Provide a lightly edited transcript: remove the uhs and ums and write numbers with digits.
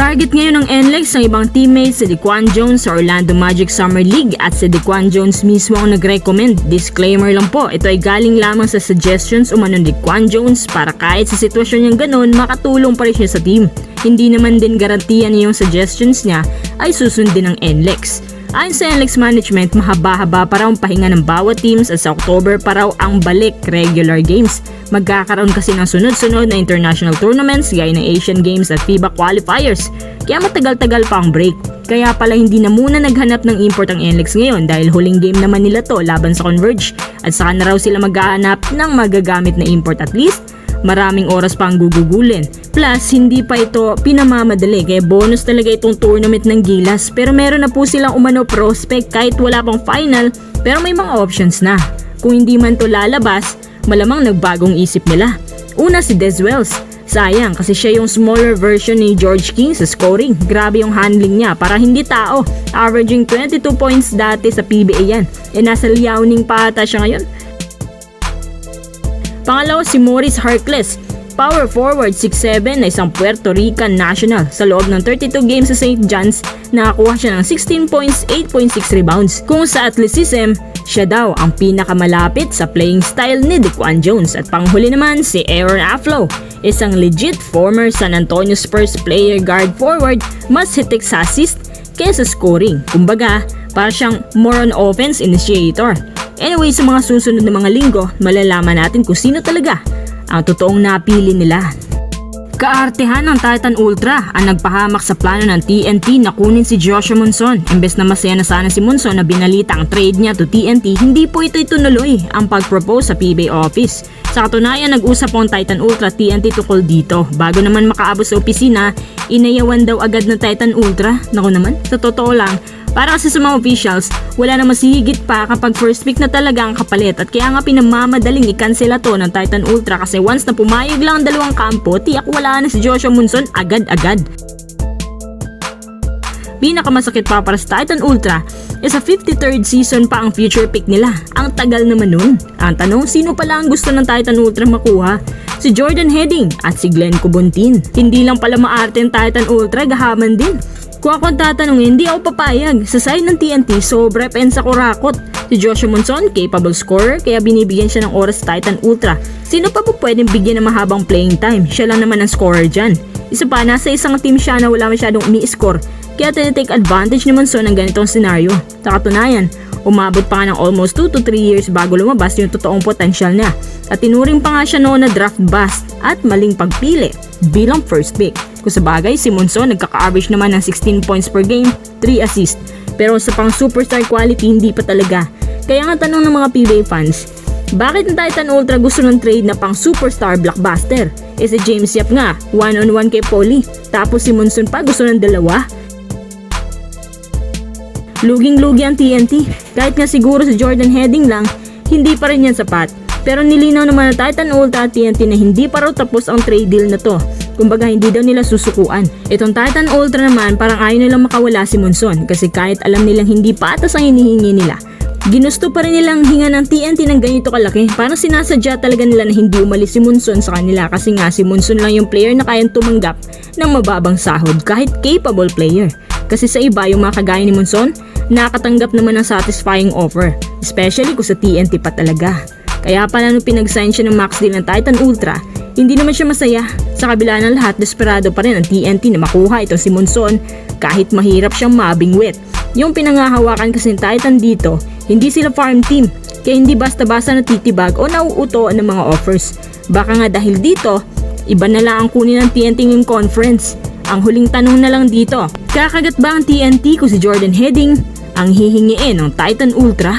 Target ngayon ng NLEX ang ibang teammates si Dequan Jones sa Orlando Magic Summer League at si Dequan Jones mismo ang nag-recommend. Disclaimer lang po, ito ay galing lamang sa suggestions umano ni Dequan Jones para kahit sa sitwasyon niyang ganon, makatulong pa rin siya sa team. Hindi naman din garantiya niya yung suggestions niya ay susundin ng NLEX. Ayon sa NLEX management, mahaba-haba pa raw ang pahinga ng bawat teams at sa October pa raw ang balik regular games. Magkakaroon kasi ng sunod-sunod na international tournaments gaya ng Asian Games at FIBA qualifiers, kaya matagal-tagal pa ang break. Kaya pala hindi na muna naghanap ng import ang NLEX ngayon dahil huling game naman nila to laban sa Converge at saka na raw sila maghahanap ng magagamit na import at least. Maraming oras pa ang gugugulin. Plus, hindi pa ito pinamamadali kaya bonus talaga itong tournament ng Gilas. Pero meron na po silang umano prospect kahit wala pang final pero may mga options na. Kung hindi man to lalabas, malamang nagbagong isip nila. Una si Dez Wells. Sayang kasi siya yung smaller version ni George King sa scoring. Grabe yung handling niya para hindi tao. Averaging 22 points dati sa PBA yan. Nasa Liaoning pa ata siya ngayon. Pangalawa si Maurice Harkless, power forward 6'7" na isang Puerto Rican national. Sa loob ng 32 games sa St. John's, nakakuha siya ng 16 points, 8.6 rebounds. Kung sa athleticism, siya daw ang pinakamalapit sa playing style ni Dequan Jones. At panghuli naman si Aaron Aflo, isang legit former San Antonio Spurs player guard forward, mas hitik sa assist kaysa scoring. Kumbaga, para siyang more on offense initiator. Anyway, sa mga susunod na mga linggo, malalaman natin kung sino talaga ang totoong napili nila. Kaartehan ng Titan Ultra ang nagpahamak sa plano ng TNT na kunin si Joshua Monson. Imbes na masaya na sana si Monson na binalita ang trade niya to TNT, hindi po ito itunuloy ang pag-propose sa PBA office. Sa katunayan, nag-usap po ang Titan Ultra TNT tukol dito. Bago naman makaabot sa opisina, inayawan daw agad ng Titan Ultra. Naku naman, sa totoo lang, para kasi sa mga officials, wala na masihigit pa kapag first pick na talaga ang kapalit at kaya nga pinamamadaling i-cancela to ng Titan Ultra kasi once na pumayag lang ang dalawang kampo, tiyak wala na si Joshua Monson agad-agad. Pinakamasakit pa para sa Titan Ultra is sa 53rd season pa ang future pick nila. Ang tagal naman nun. Ang tanong, sino pala ang gusto ng Titan Ultra makuha? Si Jordan Heading at si Glenn Cubuntin. Hindi lang pala maarte ang Titan Ultra, gahaman din. Kung ako ang tatanungin, hindi ako papayag. Sa side ng TNT, sobra pensa kurakot. Si Joshua Monson, capable scorer, kaya binibigyan siya ng oras sa Titan Ultra. Sino pa po pwedeng bigyan ng mahabang playing time? Siya lang naman ang scorer dyan. Isa pa, nasa isang team siya na wala masyadong umi-score, kaya tinitake advantage ni Monson ng ganitong senaryo. Sa katunayan, umabot pa nga ng almost 2 to 3 years bago lumabas yung totoong potential niya. At tinuring pa nga siya noon na draft bust at maling pagpili bilang first pick. Kung sa bagay, si Monson nagkaka-average naman ng 16 points per game, 3 assists. Pero sa pang superstar quality, hindi pa talaga. Kaya nga tanong ng mga PBA fans, bakit ang Titan Ultra gusto ng trade na pang superstar blockbuster? Si James Yap nga, 1-on-1 kay Paulie. Tapos si Monson pa gusto ng dalawa. Luging-lugi ang TNT. Kahit nga siguro si Jordan Heading lang, hindi pa rin yan sapat. Pero nilinaw naman ng Titan Ultra at TNT na hindi pa raw tapos ang trade deal na to. Kumbaga hindi daw nila susukuan. Itong Titan Ultra naman parang ayaw nilang makawala si Monson kasi kahit alam nilang hindi patas ang hinihingi nila, ginusto pa rin nilang hinga ng TNT ng ganito kalaki. Parang sinasadya talaga nila na hindi umalis si Monson sa kanila kasi nga si Monson lang yung player na kayang tumanggap ng mababang sahod kahit capable player. Kasi sa iba yung mga kagaya ni Monson, nakatanggap naman ng satisfying offer. Especially kung sa TNT pa talaga. Kaya pala nung pinag-sign siya ng max deal ng Titan Ultra, hindi naman siya masaya. Sa kabila ng lahat, desperado pa rin ang TNT na makuha itong si Monson kahit mahirap siyang mabingwit. Yung pinangahawakan kasi ng Titan dito, hindi sila farm team, kaya hindi basta-basta natitibag o nauutoan ng mga offers. Baka nga dahil dito, iba na lang ang kunin ng TNT ng conference. Ang huling tanong na lang dito, kakagat ba ang TNT kung si Jordan Heading ang hihingiin ng Titan Ultra?